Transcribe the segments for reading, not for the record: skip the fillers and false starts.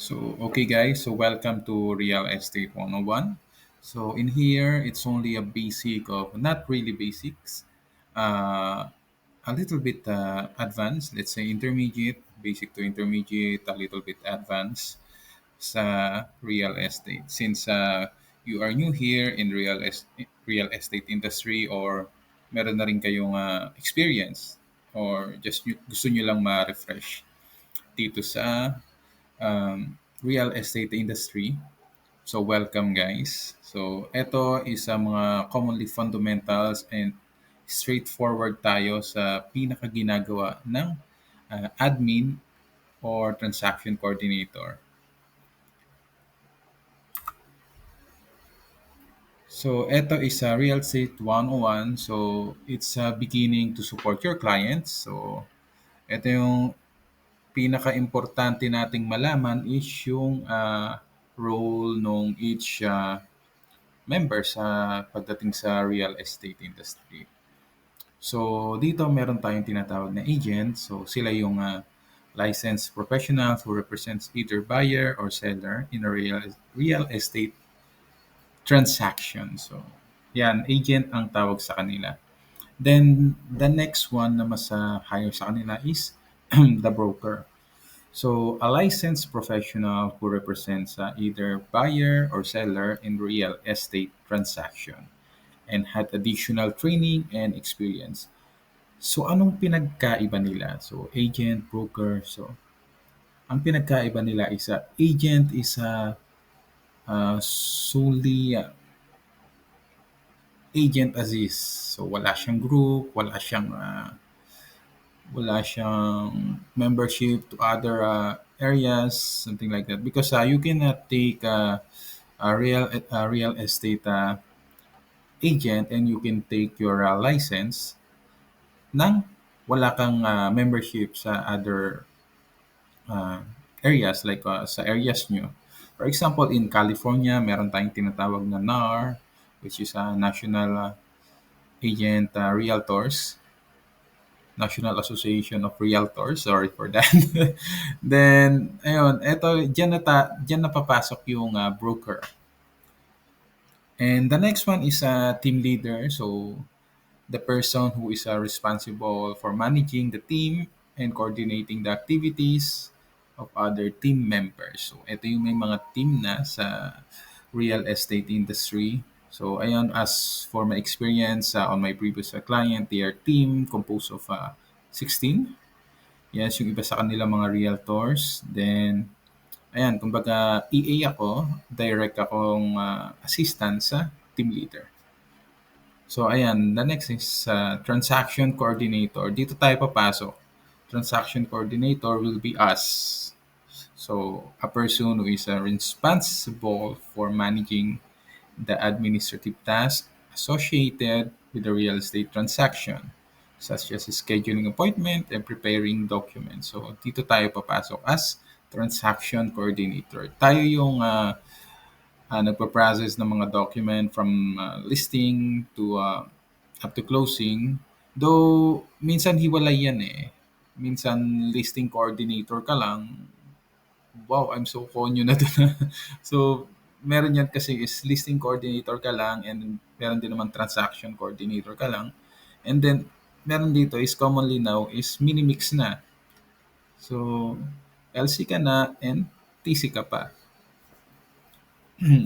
Okay guys, so welcome to Real Estate 101. So in here, it's only a basic of, not really basics, uh, a little bit advanced, let's say intermediate, basic to intermediate, a little bit advanced sa real estate. Since you are new here in real estate industry or meron na rin kayong experience or just gusto nyo lang ma-refresh dito sa real estate industry. So welcome guys. So ito is sa mga commonly fundamentals and straightforward tayo sa pinaka ginagawa ng admin or transaction coordinator. So ito is a real estate 101. So it's a beginning to support your clients. So ito yung pinaka-importante nating malaman is yung role nung each member sa pagdating sa real estate industry. So dito meron tayong tinatawag na agent. So sila yung licensed professional who represents either buyer or seller in a real estate transaction. So yan, agent ang tawag sa kanila. Then the next one na mas higher sa kanila is the broker. So, a licensed professional who represents either buyer or seller in real estate transaction and had additional training and experience. So, anong pinagkaiba nila? So, agent, broker. So, ang pinagkaiba nila is agent is solely agent as is. So, wala siyang group, wala siyang membership to other areas, something like that. Because you cannot take a real estate agent and you can take your license nang wala kang membership sa other uh, areas like sa areas nyo. For example, in California, meron tayong tinatawag na NAR, which is a National Agent Realtors. National Association of Realtors. Sorry for that. Then, ayun, eto, dyan na papasok yung broker. And the next one is a team leader. So, the person who is responsible for managing the team and coordinating the activities of other team members. So, ito yung may mga team na sa real estate industry. So, ayan, as for my experience on my previous client, their team composed of 16. Yes, yung iba sa kanila mga realtors. Then, ayan, kumbaga EA ako, direct akong assistant sa team leader. So, ayan, the next is transaction coordinator. Dito tayo papasok. Transaction coordinator will be us. So, a person who is responsible for managing the administrative tasks associated with the real estate transaction, such as scheduling appointment and preparing documents. So, dito tayo papasok as transaction coordinator. Tayo yung nagpa-process ng mga document from listing to up to closing. Though, minsan hiwalay yan eh. Minsan listing coordinator ka lang. Wow, I'm so konyo na doon. So, meron yan kasi is listing coordinator ka lang and meron din naman transaction coordinator ka lang. And then, meron dito is commonly now is mini-mix na. So, LC ka na and TC ka pa.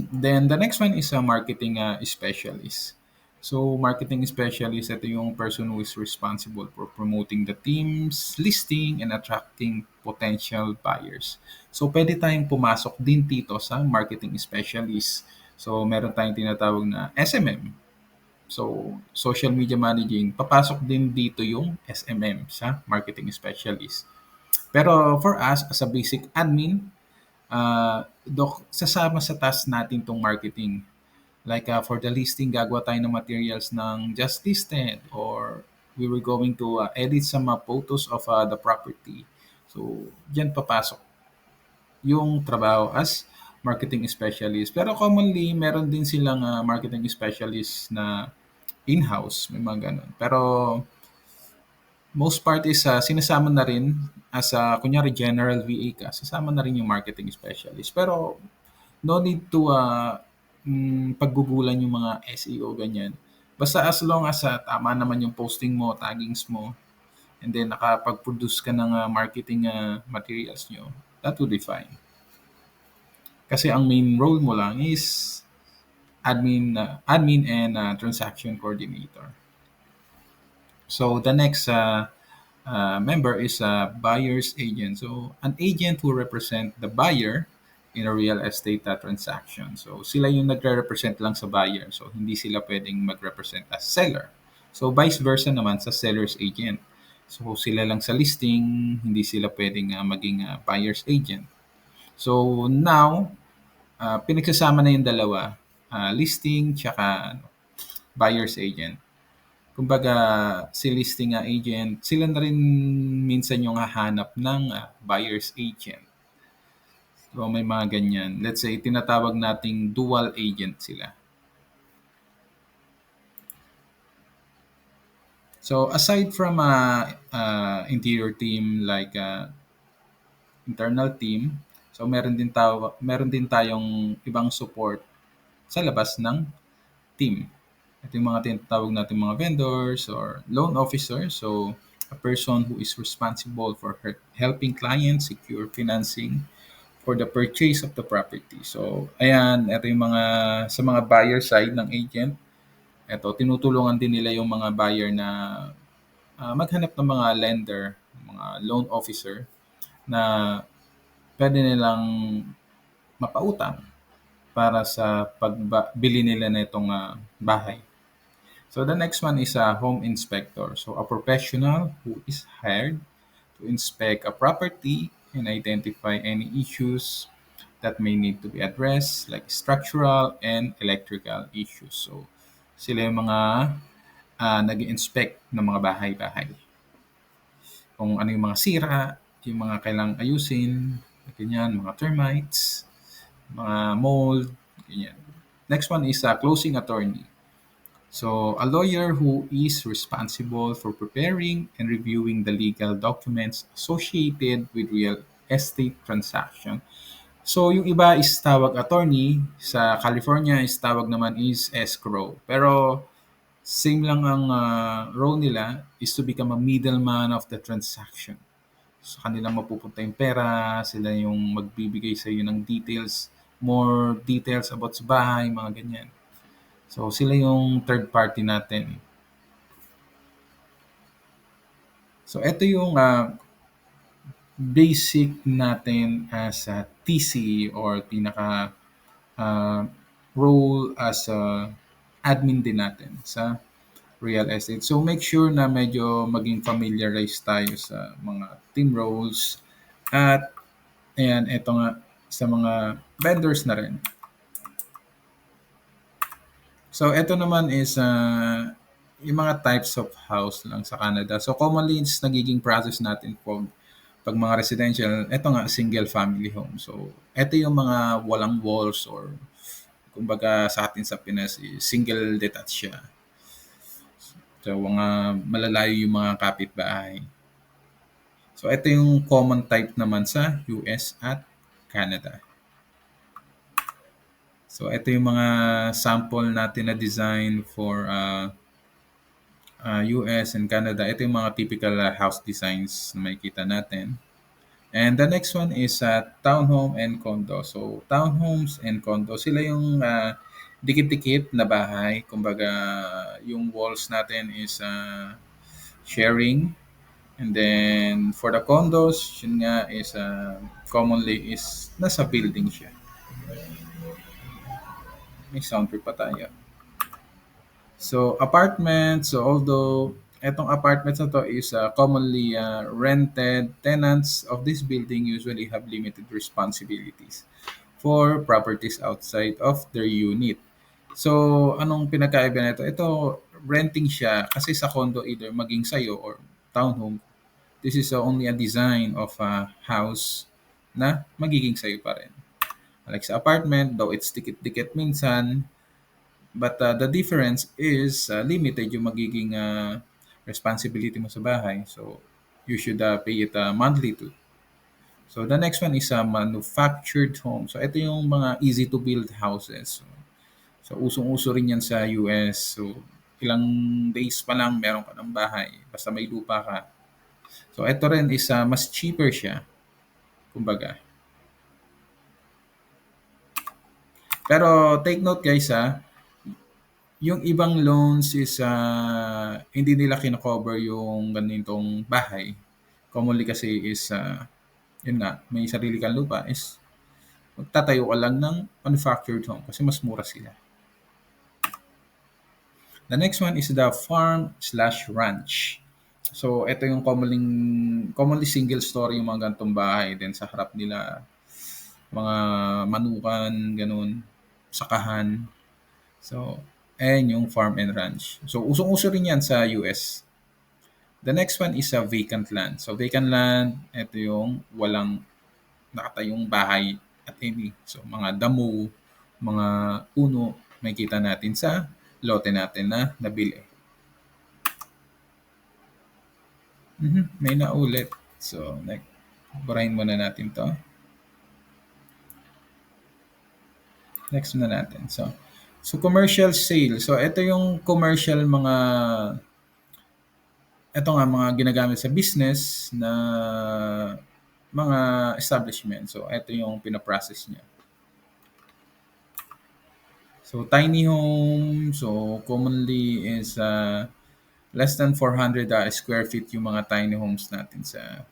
Then the next one is a marketing specialist. So marketing specialist, ito yung person who is responsible for promoting the team's listing and attracting potential buyers. So pwede tayong pumasok din dito sa marketing specialist. So meron tayong tinatawag na SMM. So social media managing, papasok din dito yung SMM sa marketing specialist. Pero for us as a basic admin, sasama sa task natin tong marketing. Like for the listing, gagawa tayo ng materials ng just listed or we were going to edit some photos of the property. So, dyan papasok yung trabaho as marketing specialist. Pero commonly, meron din silang marketing specialist na in-house. May mga ganun. Pero most part is sinasama na rin as a kunyari general VA ka, sasama na rin yung marketing specialist. Pero no need to paggugulan yung mga SEO ganyan. Basta as long as tama naman yung posting mo, taggings mo, and then nakapag-produce ka ng marketing materials nyo, that would be fine. Kasi ang main role mo lang is admin and transaction coordinator. So the next member is a buyer's agent. So an agent who represent the buyer in a real estate transaction. So sila yung nagre-represent lang sa buyer. So hindi sila pwedeng mag-represent as seller. So vice versa naman sa seller's agent. So sila lang sa listing, hindi sila pwedeng maging buyer's agent. So now, pinagsasama na yung dalawa, listing tsaka buyer's agent. Kumbaga, si listing agent, sila na rin minsan yung hahanap ng buyer's agent. So may mga ganyan. Let's say, tinatawag nating dual agent sila. So aside from interior team like internal team, so meron din tayong ibang support sa labas ng team. Ito yung mga tinatawag natin mga vendors or loan officers. So, a person who is responsible for helping clients secure financing for the purchase of the property. So, ayan, ito yung mga, sa mga buyer side ng agent, ito, tinutulungan din nila yung mga buyer na maghanap ng mga lender, mga loan officer na pwede nilang mapautang para sa pagbili nila na itong bahay. So the next one is a home inspector. So a professional who is hired to inspect a property and identify any issues that may need to be addressed like structural and electrical issues. So sila yung mga nag-inspect ng mga bahay-bahay. Kung ano yung mga sira, yung mga kailangang ayusin, ganyan, mga termites, mga mold, ganyan. Next one is a closing attorney. So, a lawyer who is responsible for preparing and reviewing the legal documents associated with real estate transaction. So, yung iba is tawag attorney, sa California is tawag naman is escrow. Pero same lang ang role nila is to become a middleman of the transaction. Sa kanila mapupunta yung pera, sila yung magbibigay sa iyo ng details, more details about sa bahay, mga ganyan. So, sila yung third party natin. So, ito yung basic natin as a TC or pinaka uh, role as a admin din natin sa real estate. So, make sure na medyo maging familiarize tayo sa mga team roles at ayan, ito nga sa mga vendors na rin. So, ito naman is yung mga types of house lang sa Canada. So, commonly, it's nagiging process natin pag mga residential, ito nga, single family home. So, ito yung mga walang walls or kumbaga sa atin sa Pinas, single detached siya. So, mga malalayo yung mga kapitbahay. So, ito yung common type naman sa US at Canada. So, ito yung mga sample natin na design for US and Canada. Ito yung mga typical house designs na makikita natin. And the next one is townhome and condo. So, townhomes and condo, sila yung dikit-dikit na bahay. Kumbaga, yung walls natin is sharing. And then, for the condos, yun nga is commonly is nasa building siya. May sound trip pa tayo. So, apartments, so although etong apartments na to is commonly rented, tenants of this building usually have limited responsibilities for properties outside of their unit. So, anong pinakaiba nito? Ito, renting siya kasi sa condo either maging sayo or townhome. This is only a design of a house na magiging sayo pa rin. Like sa apartment, though it's dikit-dikit minsan, but the difference is limited yung magiging responsibility mo sa bahay. So, you should pay it monthly too. So, the next one is a manufactured home. So, ito yung mga easy to build houses. So, usong-uso rin yan sa US. So, ilang days pa lang meron ka ng bahay. Basta may lupa ka. So, ito rin is mas cheaper siya. Kumbaga. Pero take note guys yung ibang loans is hindi nila kino-cover yung ganitong bahay. Commonly kasi is yun nga, may sarili kang lupa is magtatayo ka lang ng manufactured home kasi mas mura sila. The next one is the farm slash ranch. So, ito yung commonly single story yung mga gantong bahay. Then sa harap nila, mga manukan, ganun, sakahan. So, ayan yung farm and ranch. So, usong-uso rin yan sa US. The next one is a vacant land. So, vacant land, ito yung walang nakatayong bahay at any. So, mga damo, mga puno, may kita natin sa lote natin na nabili. May naulit. So, burahin muna natin to. Next na natin. So commercial sale. So, ito yung commercial ito nga mga ginagamit sa business na mga establishment. So, ito yung pinaprocess niya. So, tiny home. So, commonly is less than 400 square feet yung mga tiny homes natin sa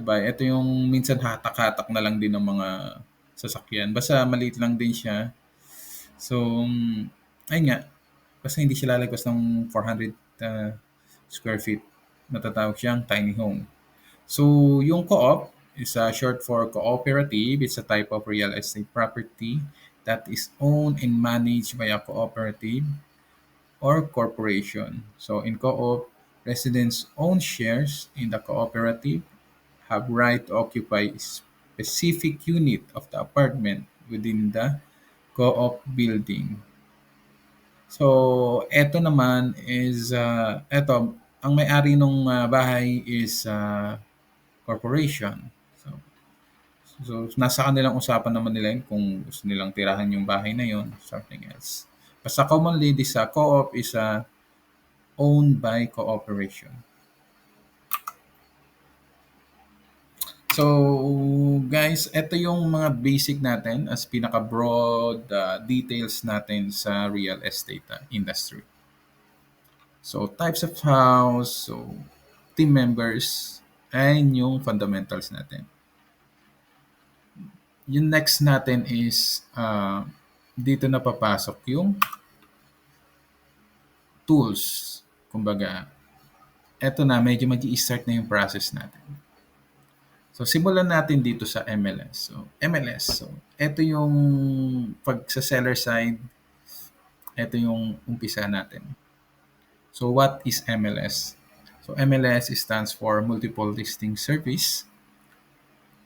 bahay. Ito yung minsan hatak-hatak na lang din ng mga sasakyan. Basta maliit lang din siya. So, ayun nga. Basta hindi siya lalagpas ng 400 square feet. Matatawag siyang tiny home. So, yung co-op is short for cooperative. It's a type of real estate property that is owned and managed by a cooperative or corporation. So, in co-op, residents own shares in the cooperative, have right to occupy a specific unit of the apartment within the co-op building. So, eto naman is, ang may-ari ng bahay is corporation. So, nasa kanilang usapan naman nila yun kung gusto nilang tirahan yung bahay na yun, something else. Basta commonly, this co-op is owned by cooperation. So, guys, ito yung mga basic natin as pinaka-broad details natin sa real estate industry. So, types of house, so team members, and yung fundamentals natin. Yung next natin is dito na papasok yung tools. Kumbaga, eto na, medyo mag-i-start na yung process natin. So, simulan natin dito sa MLS. So, MLS. So, ito yung pag sa seller side, ito yung umpisa natin. So, what is MLS? So, MLS stands for Multiple Listing Service.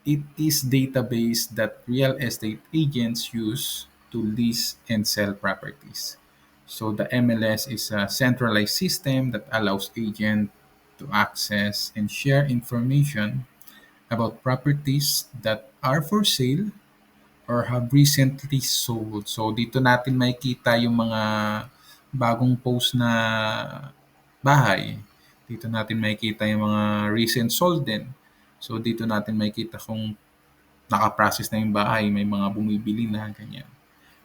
It is database that real estate agents use to list and sell properties. So, the MLS is a centralized system that allows agents to access and share information about properties that are for sale or have recently sold. So dito natin makikita yung mga bagong post na bahay. Dito natin makikita yung mga recent sold din. So dito natin makikita kung naka-process na yung bahay, may mga bumibili na, ganyan.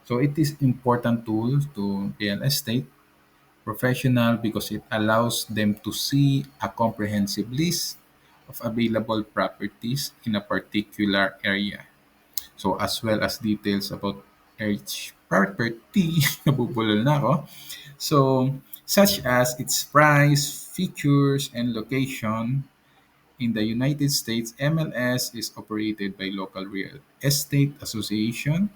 So it is important tool to real estate professional because it allows them to see a comprehensive list of available properties in a particular area. So as well as details about each property, nabubulol na ako. So such as its price, features, and location. In the United States, MLS is operated by local real estate association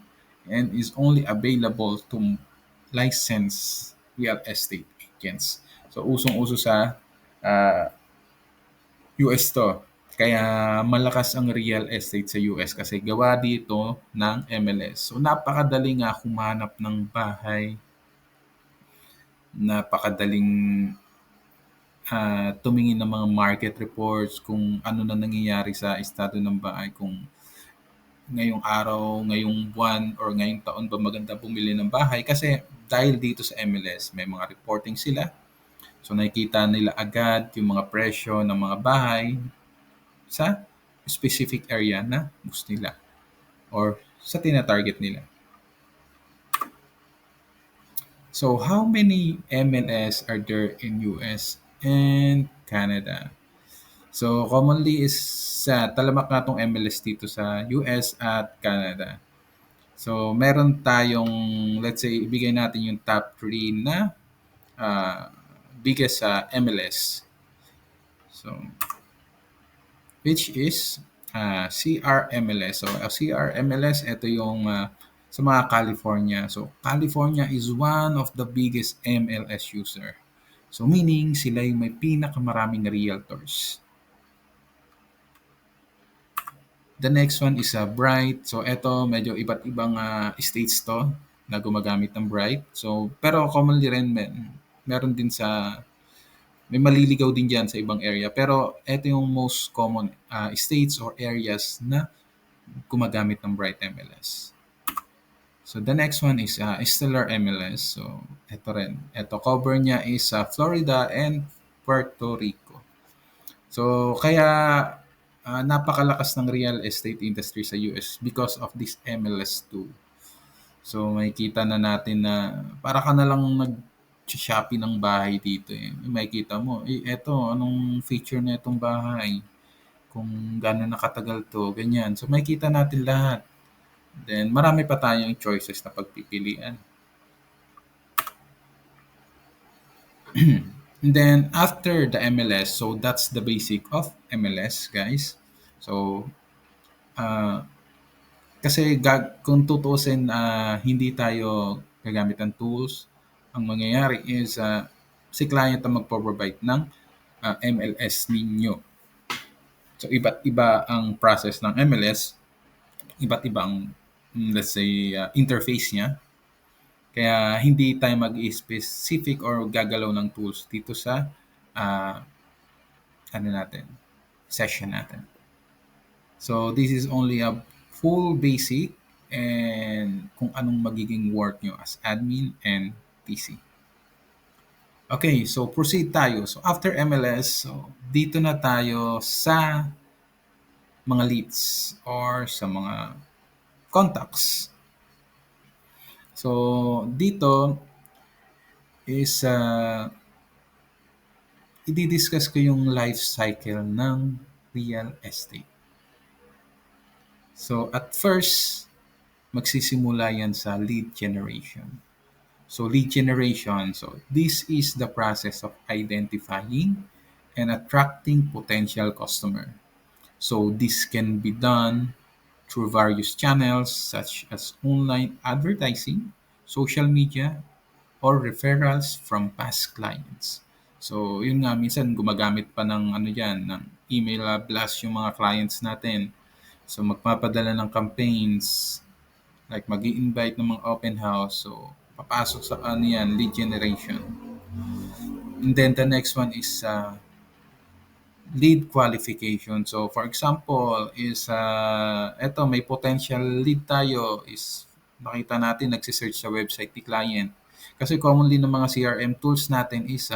and is only available to licensed real estate agents. So usong-uso sa ah, US 'to. Kaya malakas ang real estate sa US kasi gawa dito ng MLS. So napakadali nga humanap ng bahay, napakadaling tumingin ng mga market reports kung ano na nangyayari sa estado ng bahay, kung ngayong araw, ngayong buwan, or ngayong taon ba maganda bumili ng bahay. Kasi dahil dito sa MLS, may mga reporting sila. So nakikita nila agad yung mga presyo ng mga bahay sa specific area na gusto nila or sa tina-target nila. So how many MLS are there in US and Canada? So commonly is sa talamak nga tong MLS dito sa US at Canada. So meron tayong, let's say, ibigay natin yung top 3 na uh, biggest sa MLS. So which is CRMLS. So CRMLS, ito yung sa mga California. So California is one of the biggest MLS user. So meaning sila yung may pinakamaraming realtors. The next one is Bright. So ito medyo iba't ibang states to na gumagamit ng Bright. So pero commonly rin meron din sa may maliligaw din diyan sa ibang area. Pero ito yung most common states or areas na gumagamit ng Bright MLS. So the next one is Stellar MLS. So ito rin. Ito cover niya is Florida and Puerto Rico. So kaya napakalakas ng real estate industry sa US because of this MLS2. So makikita na natin na para ka na lang nag-shopping ng bahay dito eh. Makikita mo, eto, anong feature na itong bahay? Kung gano'n nakatagal to, ganyan. So makikita natin lahat. Then marami pa tayong choices na pagpipilian. And then after the MLS, so that's the basic of MLS, guys. So kasi kung tutuusin, hindi tayo gagamit ng tools. Ang mangyayari is si client ang magpo-provide ng MLS ninyo. So iba't iba ang process ng MLS, iba't iba ang let's say interface niya. Kaya hindi tayo mag-specific or gagalaw ng tools dito sa uh, ano natin, session natin. So this is only a full basic and kung anong magiging work nyo as admin and TC. Okay, so proceed tayo. So after MLS, so dito na tayo sa mga leads or sa mga contacts. So dito is i-discuss ko yung life cycle ng real estate. So at first, magsisimula yan sa lead generation. So lead generation, so this is the process of identifying and attracting potential customer. So this can be done through various channels such as online advertising, social media, or referrals from past clients. So yun nga, minsan gumagamit pa ng ano yan, ng email blast yung mga clients natin. So magpapadala ng campaigns, like mag invite ng mga open house. So papasok sa ano yan, lead generation. And then the next one is lead qualification. So for example is eto may potential lead tayo is makita natin nagsi-search sa website ni client. Kasi commonly ng mga CRM tools natin is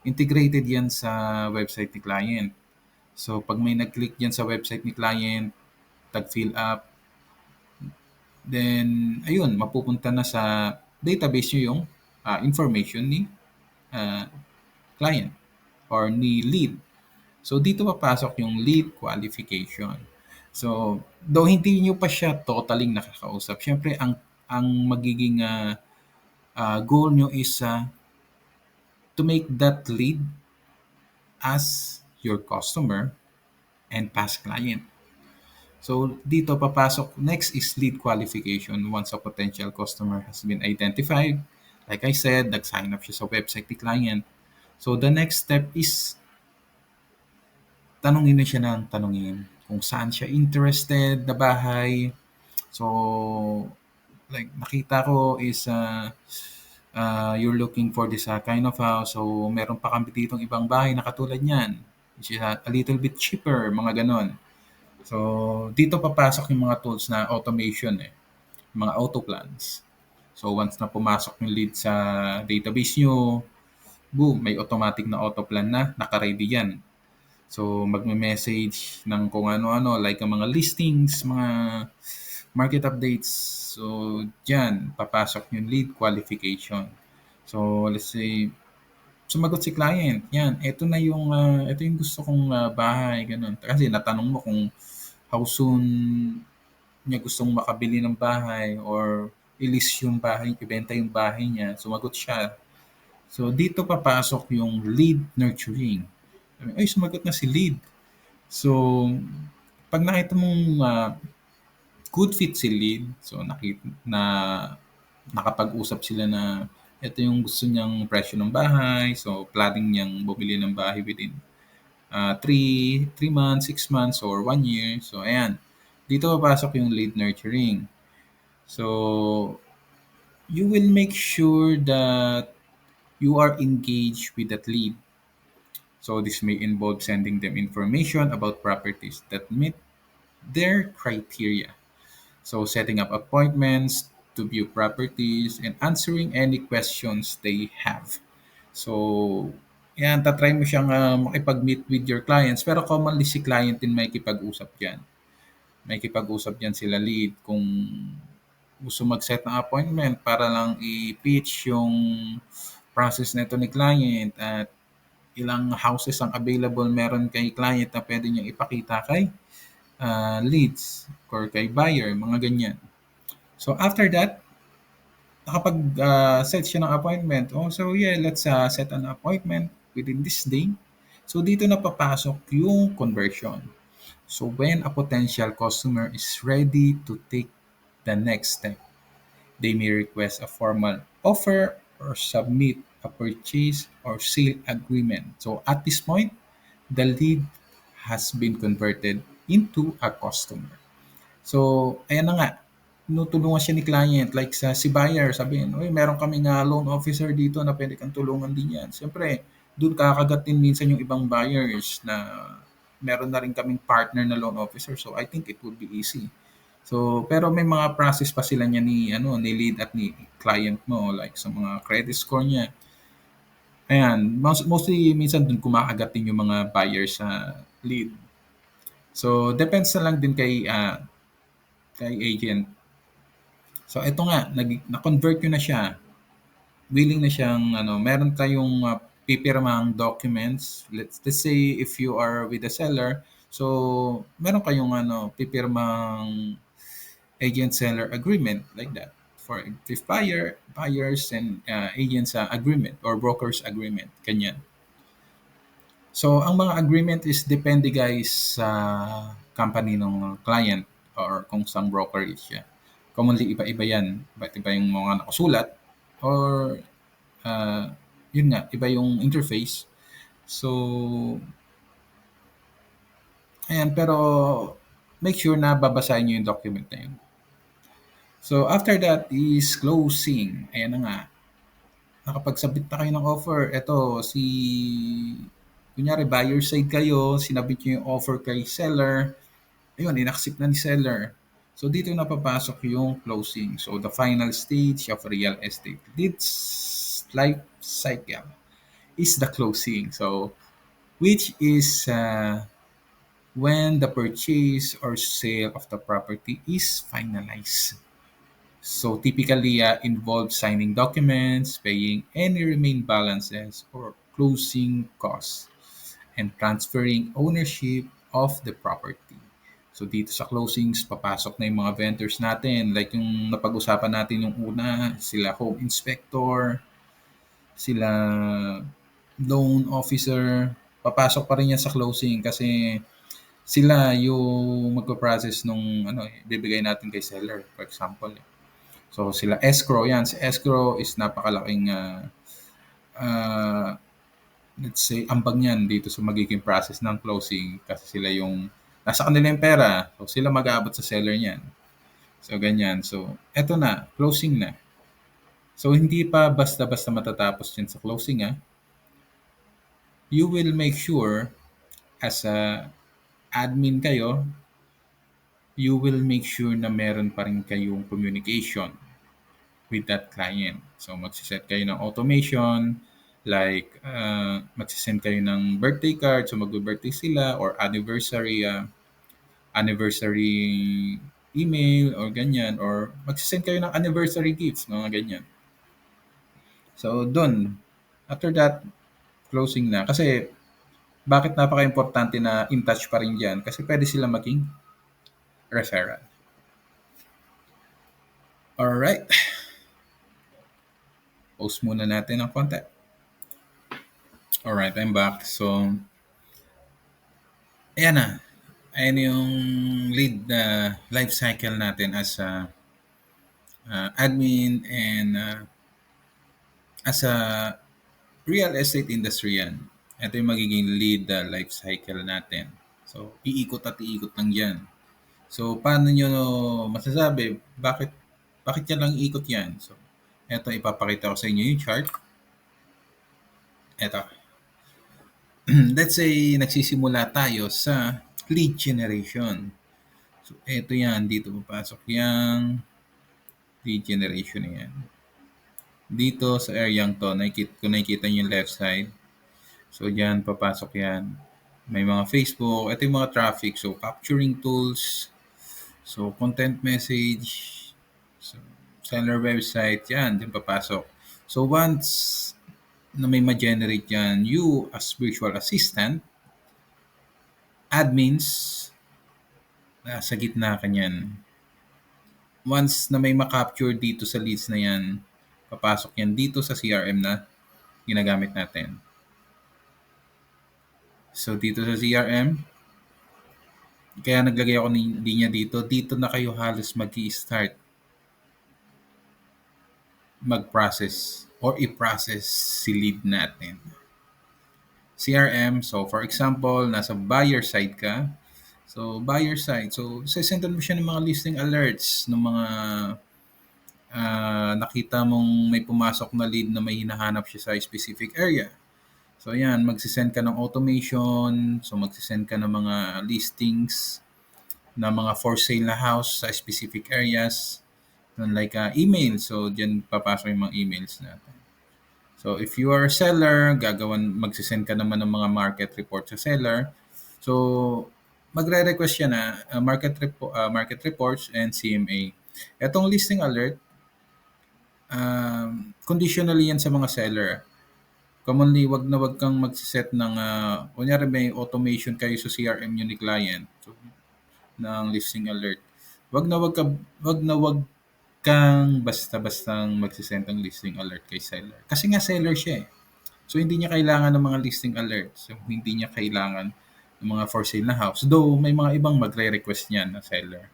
integrated yan sa website ni client. So pag may nag-click yan sa website ni client, tag-fill up, then ayun, mapupunta na sa database nyo yung information ni client or ni lead. So dito papasok yung lead qualification. So though hindi nyo pa siya totaling nakakausap, syempre ang magiging goal nyo is to make that lead as your customer and past client. So dito papasok, next is lead qualification. Once a potential customer has been identified, like I said, nag-sign up siya sa website ni client. So the next step is tanungin na siya ng tanungin kung saan siya interested na bahay. So like nakita ko is You're looking for this kind of house, so meron pa kami ditong ibang bahay na katulad niyan, which is a little bit cheaper, mga gano'n. So, dito papasok yung mga tools na automation, eh, mga auto plans. So, once na pumasok yung lead sa database nyo, boom, may automatic na auto plan na, naka-ready yan. So, magme-message ng kung ano-ano, like ang mga listings, mga market updates. So, dyan, papasok yung lead qualification. So, let's say, sumagot si client, yan, ito yung gusto kong bahay, ganun. Kasi natanong mo kung how soon niya gustong makabili ng bahay or i-list yung bahay, ibenta yung bahay niya, sumagot siya. So, dito papasok yung lead nurturing. Ay, sumagot na si lead. So, pag nakita mong good fit si lead, so na nakapag-usap sila na ito yung gusto niyang presyo ng bahay, so planning niyang bumili ng bahay within 3 months, 6 months, or 1 year. So, ayan. Dito papasok yung lead nurturing. So, you will make sure that you are engaged with that lead. So, this may involve sending them information about properties that meet their criteria. So, setting up appointments to view properties and answering any questions they have. So, yan, tatry mo siyang makipag-meet with your clients. Pero commonly si client din may kipag-usap dyan. May kipag-usap dyan sila lead kung gusto mag-set ng appointment para lang i-pitch yung process nito ni client at ilang houses ang available meron kay client na pwede niyang ipakita kay leads or kay buyer, mga ganyan. So after that, nakapag-set siya ng appointment. Oh, so yeah, let's set an appointment within this day. So dito na papasok yung conversion. So when a potential customer is ready to take the next step, they may request a formal offer or submit a purchase or sale agreement. So at this point, the lead has been converted into a customer. So, ayan na nga, tinutulungan siya ni client, like si buyer, sabihin, "Uy, meron kaming loan officer dito na pwede kang tulungan din yan." Siyempre, doon kakagat din minsan yung ibang buyers na meron na rin kaming partner na loan officer. So, I think it would be easy. So, pero may mga process pa sila niya ni lead at ni client mo, like sa mga credit score niya. Ayan, mostly minsan doon kumakagat din yung mga buyers sa lead. So, depends na lang din kay agent. So ito nga, na-convert ko na siya. Willing na siyang meron tayong pipirmahang documents. Let's say if you are with the seller, so meron kayong pipirmahang agent seller agreement, like that. For if buyers and agents agreement or brokers agreement, kanyan. So ang mga agreement is depende guys sa company ng client or kung saan brokerage siya. Commonly iba-iba yan. Iba't iba yung mga nakasulat or yun nga, iba yung interface. So, ayan, pero make sure na babasahin nyo yung document na yun. So, after that is closing. Ayan na nga. Nakapag-submit na kayo ng offer. Ito, kunyari, buyer side kayo, sinabit nyo yung offer kay seller. Ayun, inaccept na ni seller. So, dito na papasok yung closing. So, the final stage of real estate leads life cycle is the closing. So, which is when the purchase or sale of the property is finalized. So typically involves signing documents, paying any remain balances or closing costs, and transferring ownership of the property. So dito sa closings, papasok na yung mga vendors natin. Like yung napag-usapan natin yung una, sila home inspector, sila loan officer. Papasok pa rin yan sa closing kasi sila yung magpo-process nung bibigay natin kay seller, for example. So sila escrow yan. Si escrow is napakalaking uh, let's say ambag niyan dito sa magiging process ng closing kasi sila yung nasa kanila yung pera. So sila mag-aabot sa seller niyan. So ganyan. So eto na, closing na. So, hindi pa basta-basta matatapos yan sa closing, You will make sure, as a admin kayo, you will make sure na meron pa rin kayong communication with that client. So, magsiset kayo ng automation, like, magsisend kayo ng birthday card, so mag-birthday sila, or anniversary email, or ganyan, or magsisend kayo ng anniversary gifts, mga ganyan. So, dun, after that, closing na. Kasi, bakit napaka-importante na in touch pa rin dyan? Kasi pwede sila maging referral. Alright, post muna natin ng konti. Alright, I'm back. So, ayan na. Ayan yung lead na life cycle natin as a admin and as a real estate industry yan. Ito yung magiging lead life cycle natin. So, iikot at iikot lang yan. So, paano nyo masasabi bakit yan lang iikot yan? So, eto ipapakita ko sa inyo yung chart. Eto. Let's say nagsisimula tayo sa lead generation. So, eto yan. Dito papasok yung lead generation na yan. Dito sa area to, kung nakikita nyo yung left side, so dyan papasok yan. May mga Facebook, ito yung mga traffic. So, capturing tools, so content message, so, seller website, yan, dyan papasok. So, once na may ma-generate yan, you as virtual assistant, admins, sa gitna ka niyan. Once na may ma-capture dito sa leads na yan, papasok yan dito sa CRM na ginagamit natin. So, dito sa CRM, kaya naglagay ako ng linya dito. Dito na kayo halos mag-i-start mag-process or i-process si lead natin. CRM, so for example, nasa buyer side ka. So, buyer side. So, sesendan mo siya ng mga listing alerts ng mga nakita mong may pumasok na lead na may hinahanap siya sa specific area. So, ayan, magsisend ka ng automation. So, magsisend ka ng mga listings na mga for sale na house sa specific areas. Like email. So, dyan papasok yung mga emails natin. So, if you are a seller, magsisend ka naman ng mga market report sa seller. So, magre-request siya na market reports and CMA. Etong listing alert, conditionally yan sa mga seller. Commonly, wag kang magsiset ng, kunyari may automation kayo sa CRM nyo ni client, so, ng listing alert. Wag kang basta-bastang magsisend ng listing alert kay seller. Kasi nga seller siya eh. So, hindi niya kailangan ng mga listing alerts. So, hindi niya kailangan ng mga for sale na house. Though, may mga ibang magre-request niyan na seller.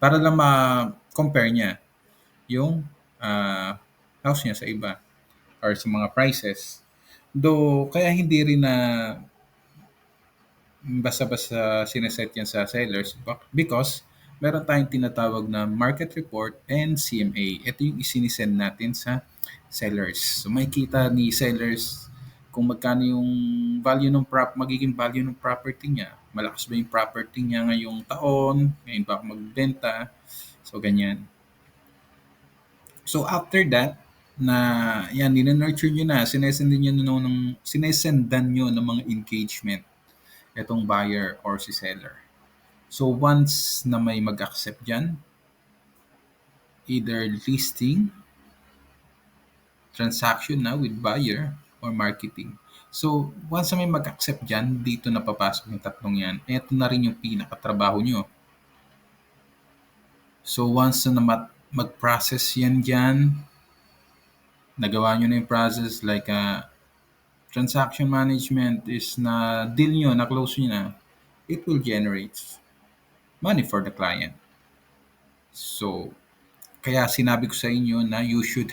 Para lang ma-compare niya yung house niya sa iba or sa mga prices. Though, kaya hindi rin na basta-basta sineset yan sa sellers because meron tayong tinatawag na market report and CMA. Ito yung isinisend natin sa sellers. So, makikita ni sellers kung magkano yung magiging value ng property niya. Malakas ba yung property niya ngayong taon? Ngayon ba magbenta? So, ganyan. So, after that, na yan, nurture nyo na, sinesendan nyo ng mga engagement itong buyer or si seller. So, once na may mag-accept dyan, either listing, transaction na with buyer, or marketing. So, once na may mag-accept dyan, dito na papasok yung tatlong yan. Ito na rin yung pinakatrabaho nyo. So, once na mag-process yan dyan, nagawa nyo na yung process like transaction management is na deal nyo, na-close nyo na, it will generate money for the client. So, kaya sinabi ko sa inyo na you should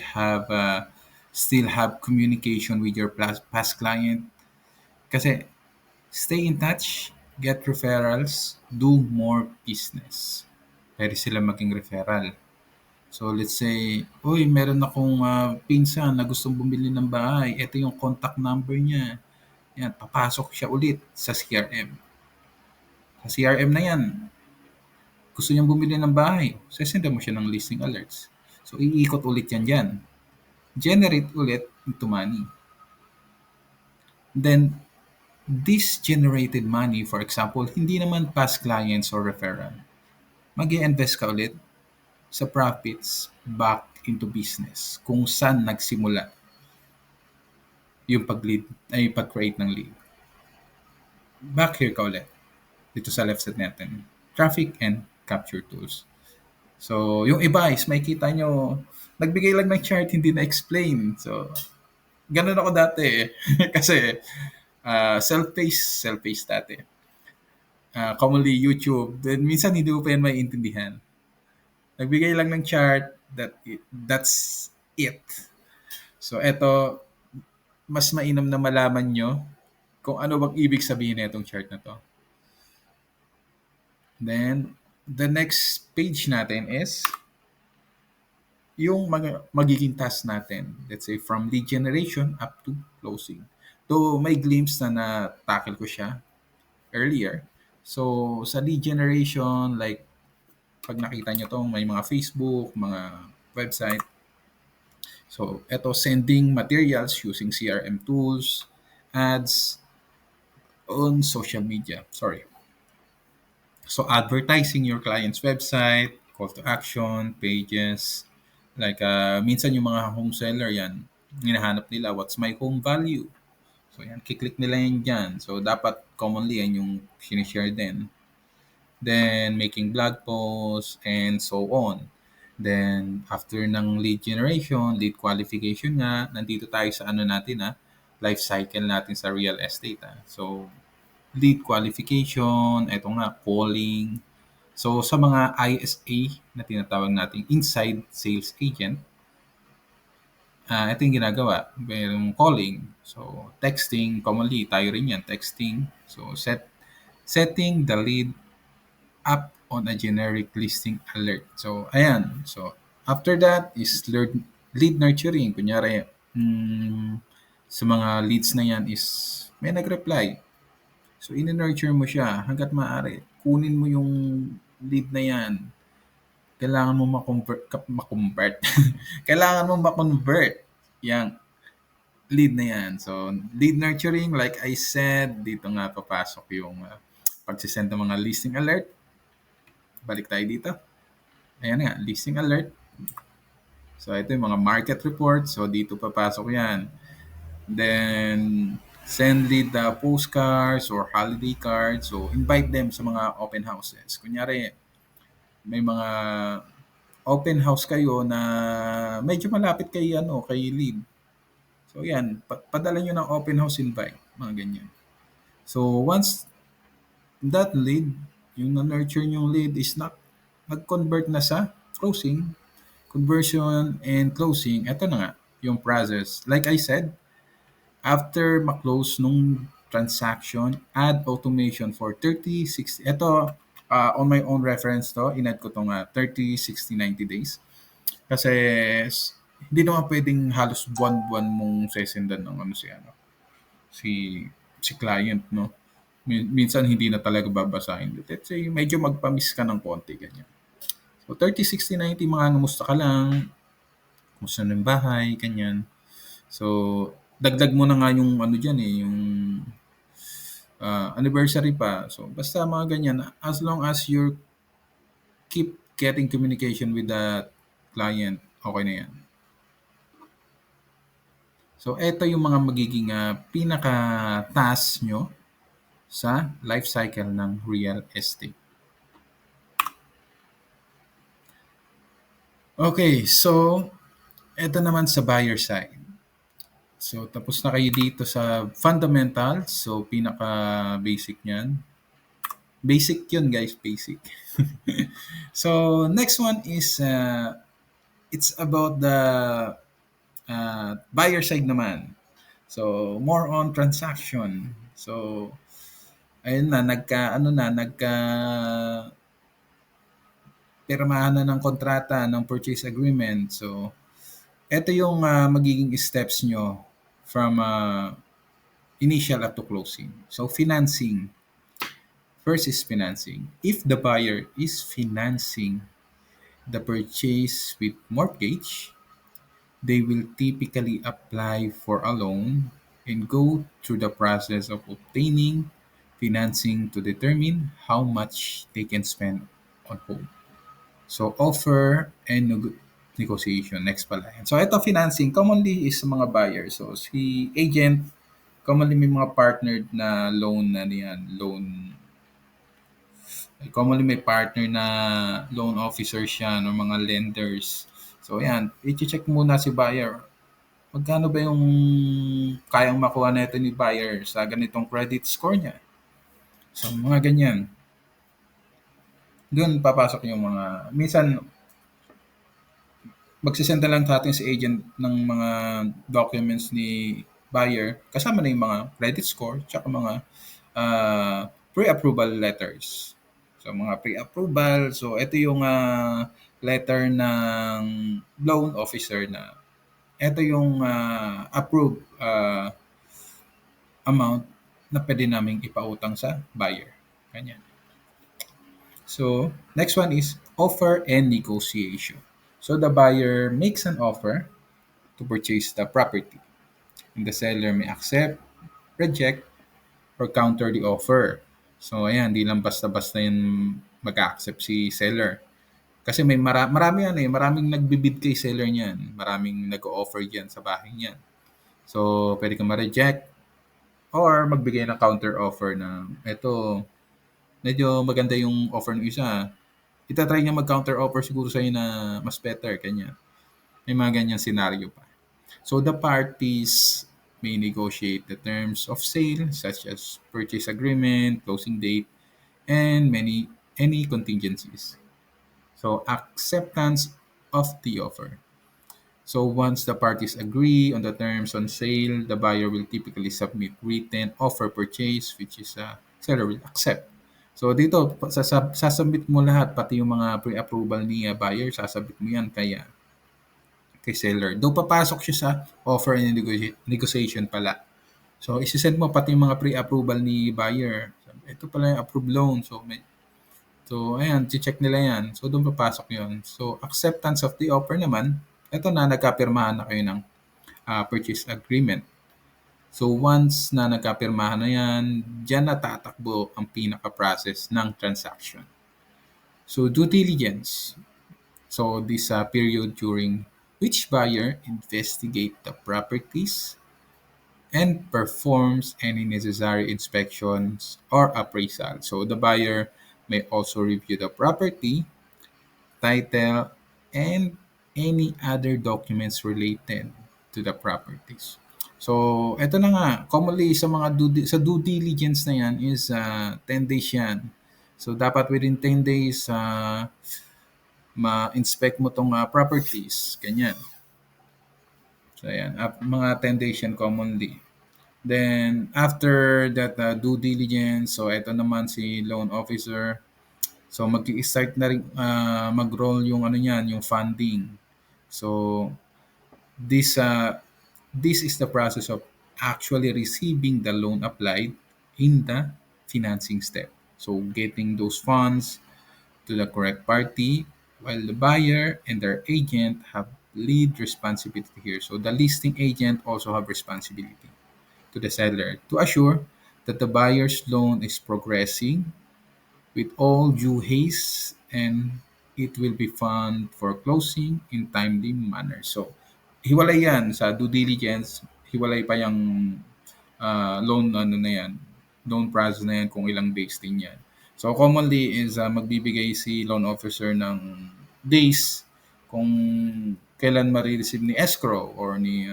still have communication with your past client. Kasi, stay in touch, get referrals, do more business. Pwede sila maging referral. So let's say, "Uy, meron akong, pinsan na gustong bumili ng bahay. Ito yung contact number niya." Yan, papasok siya ulit sa CRM. Sa CRM na yan, gusto niyang bumili ng bahay, sesendan mo siya ng listing alerts. So iikot ulit yan diyan. Generate ulit into money. Then this generated money, for example, hindi naman past clients or referral. Mag-i-invest ka ulit sa profits back into business kung saan nagsimula yung pag-lead ay pag-create ng lead. Back here ka ulit dito sa left side natin. Traffic and capture tools. So, yung iba is makikita nyo, nagbigay lang ng chart, hindi na-explain. So, ganun ako dati eh. Kasi, self-paced dati. Commonly YouTube. Then, minsan hindi mo pa yan maiintindihan. Nagbigay lang ng chart, that's it. So, eto, mas mainam na malaman nyo kung ano bang ibig sabihin na itong chart na to. Then, the next page natin is yung magiging task natin. Let's say, from lead generation up to closing. Though may glimpse na na-tackle ko siya earlier. So, sa lead generation, like, pag nakita nyo tong may mga Facebook, mga website. So, eto, sending materials using CRM tools, ads on social media. Sorry. So, advertising your client's website, call to action, pages. Like, minsan yung mga home seller yan, hinahanap nila, what's my home value? So, yan, kiklik nila yan dyan. So, dapat commonly yan yung sinishare din. Then, making blog posts, and so on. Then, after ng lead generation, lead qualification nga, nandito tayo sa ano natin life cycle natin sa real estate. So, lead qualification, eto nga, calling. So, sa mga ISA na tinatawag nating inside sales agent, ito yung ginagawa. Merong calling. So, texting, commonly, tayo rin yan, texting. So, setting the lead up on a generic listing alert. So, ayan. So, after that is lead nurturing. Kunyari, sa mga leads na yan is may nag-reply. So, in-nurture mo siya hanggat maaari. Kunin mo yung lead na yan. Kailangan mo makonvert. Kailangan mo makonvert yung lead na yan. So, lead nurturing, like I said, dito nga papasok yung pagsisend ng mga listing alert. Balik tayo dito. Ayan nga, listing alert. So, ito yung mga market report. So, dito papasok yan. Then, send lead postcards or holiday cards. So, invite them sa mga open houses. Kunyari, may mga open house kayo na medyo malapit kay lead. So, yan. Padala nyo ng open house invite. Mga ganyan. So, once that lead, yung na-nurture yung lead is nag-convert na sa closing, conversion and closing, ito na nga, yung process. Like I said, after ma-close nung transaction, add automation for 30, 60. Ito, on my own reference to, in-add ko itong 30, 60, 90 days. Kasi hindi naman pwedeng halos buwan-buwan mong sesendan ng si client, no? Minsan hindi na talaga babasahin. Let's say, medyo magpa-miss ka ng konti, ganyan. So, 30, 60, 90, mga kamusta ka lang, kumusta ng bahay, ganyan. So, dagdag mo na nga yung dyan yung anniversary pa. So, basta mga ganyan, as long as you keep getting communication with the client, okay na yan. So, eto yung mga magiging pinaka-task nyo sa life cycle ng real estate. Okay, so eto naman sa buyer side. So, tapos na kayo dito sa fundamentals. So, pinaka-basic niyan. Basic yun, guys. Basic. So, next one is, it's about the buyer side naman. So, more on transaction. So, ayun na, nagka pirmahan na ng kontrata ng purchase agreement. So, ito yung magiging steps nyo from initial up to closing. So, financing. First is financing. If the buyer is financing the purchase with mortgage, they will typically apply for a loan and go through the process of obtaining financing to determine how much they can spend on home. So, offer and negotiation. Next pala yan. So, ito financing, commonly is sa mga buyers. So, si agent, commonly may mga partnered na loan na niyan, loan. Commonly may partner na loan officer siya ng mga lenders. So, yan, i-check muna si buyer. Magkano ba yung kayang makuha nito ni buyer sa ganitong credit score niya? So, mga ganyan. Doon papasok yung mga, minsan magsisend na lang sa atin si agent ng mga documents ni buyer kasama na yung mga credit score tsaka mga pre-approval letters. So mga pre-approval, so ito yung letter ng loan officer na ito yung approved amount na pwede naming ipautang sa buyer. Ganyan. So, next one is offer and negotiation. So, the buyer makes an offer to purchase the property, and the seller may accept, reject, or counter the offer. So, ayan, di lang basta-basta yun mag-accept si seller. Kasi may marami yan eh, maraming nagbibid kay seller niyan, maraming nag-offer diyan sa bahay niyan. So, pwede kang ma-reject or magbigay ng counter offer na eto, medyo maganda yung offer ng isa. Ita-try niya mag-counter offer siguro sa'yo na mas better, kanya. May mga ganyan scenario pa. So the parties may negotiate the terms of sale such as purchase agreement, closing date, and any contingencies. So acceptance of the offer. So once the parties agree on the terms on sale, the buyer will typically submit written offer purchase which is seller will accept. So dito sasubmit mo lahat pati yung mga pre-approval ni buyer, sasubmit mo yan kay seller. Do papasok siya sa offer and negotiation pala. So isi-send mo pati yung mga pre-approval ni buyer. Ito pala yung approved loan. So, ayan, check nila yan. So, doon papasok yun. So, acceptance of the offer naman, ito na, nagkapirmahan na kayo ng purchase agreement. So, once na nagkapirmahan na yan, dyan na tatakbo ang pinaka-process ng transaction. So, due diligence. So, this period during which buyer investigate the properties and performs any necessary inspections or appraisal. So, the buyer may also review the property, title, and any other documents related to the properties. So, eto na nga, commonly sa mga sa due diligence na yan is 10 days yan. So, dapat within 10 days, ma-inspect mo tong properties. Ganyan. So, ayan, mga 10 days yan commonly. Then, after that due diligence, so eto naman si loan officer. So mag-i-start na rin mag-roll yung ano niyan, yung funding. So this is the process of actually receiving the loan applied in the financing step. So getting those funds to the correct party while the buyer and their agent have lead responsibility here. So the listing agent also have responsibility to the seller to assure that the buyer's loan is progressing with all due haste and it will be found for closing in timely manner. So, hiwalay yan sa due diligence, hiwalay pa yung loan ano na yan, loan process na yan kung ilang days din yan. So, commonly is magbibigay si loan officer ng days kung kailan ma-receive ni escrow or ni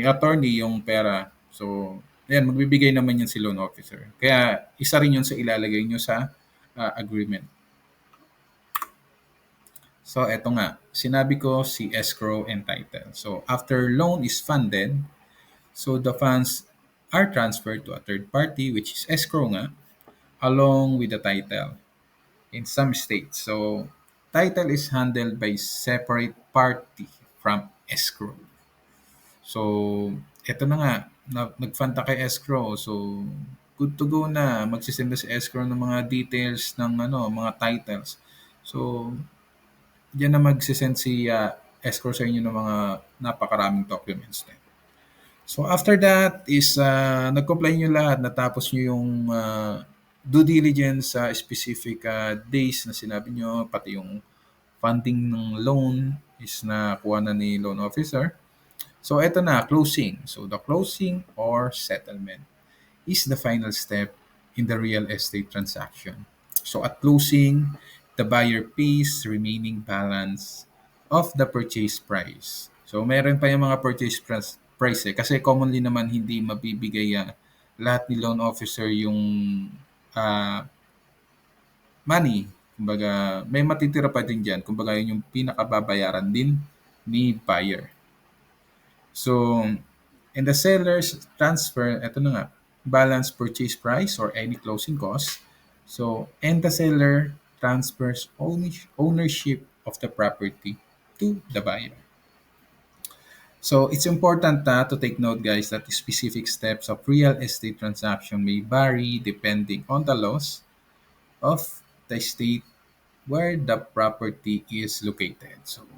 attorney yung pera. So, ayan, magbibigay naman yan si loan officer. Kaya, isa rin yun sa ilalagay nyo sa agreement. So, eto nga. Sinabi ko si escrow and title. So, after loan is funded, so the funds are transferred to a third party, which is escrow nga, along with the title. in some states. So, title is handled by separate party from escrow. So, eto na nga, nag-fund na kay escrow. So, good to go na. Magsisend na si escrow ng mga details ng mga titles. So, diyan na magsisend si escrow sa inyo ng mga napakaraming documents na. So, after that is nag-comply nyo lahat, natapos nyo yung due diligence sa specific days na sinabi nyo, pati yung funding ng loan is nakuha na ni loan officer. So, eto na, closing. So, the closing or settlement is the final step in the real estate transaction. So, at closing, the buyer pays remaining balance of the purchase price. So, meron pa yung mga price kasi commonly naman hindi mabibigay lahat ni loan officer yung ah, money. Kumbaga, may matitira pa din dyan. Kumbaga, yun yung pinakababayaran din ni buyer. So, in the seller's transfer, eto na nga, balance purchase price or any closing cost. So, and the seller transfers ownership of the property to the buyer. So, it's important to take note, guys, that the specific steps of real estate transaction may vary depending on the laws of the state where the property is located. So,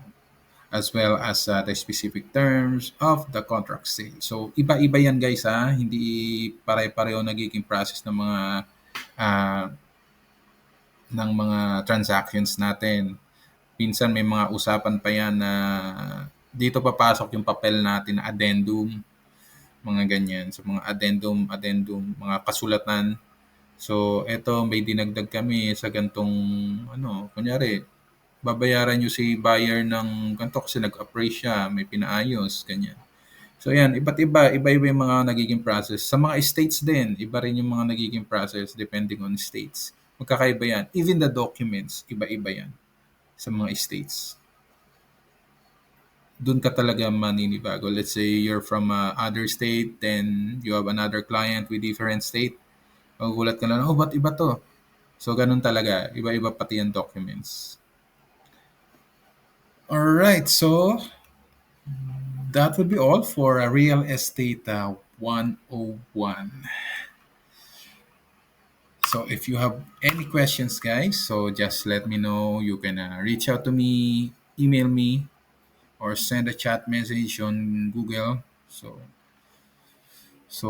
as well as the specific terms of the contract sale. So, iba-iba yan guys hindi pare-pareho nagiging process ah, ng mga transactions natin. Minsan may mga usapan pa yan na dito papasok yung papel natin na addendum, mga ganyan. So, mga addendum, mga kasulatan. So, eto may dinagdag kami sa gantong kunyari, babayaran nyo si buyer ng ganito kasi nag-appraise siya, may pinaayos, ganyan. So yan, iba-iba yung mga nagiging process. Sa mga states din, iba rin yung mga nagiging process depending on states. Magkakaiba yan. Even the documents, iba-iba yan sa mga states. Doon ka talaga maninibago. Let's say you're from other state, then you have another client with different state. Magugulat ka lang, oh, ba't iba to? So, ganun talaga. Iba-iba pati yung documents. Alright, so that would be all for a real estate 101. So if you have any questions, guys, so just let me know. You can reach out to me, email me, or send a chat message on Google. So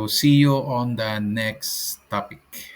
see you on the next topic.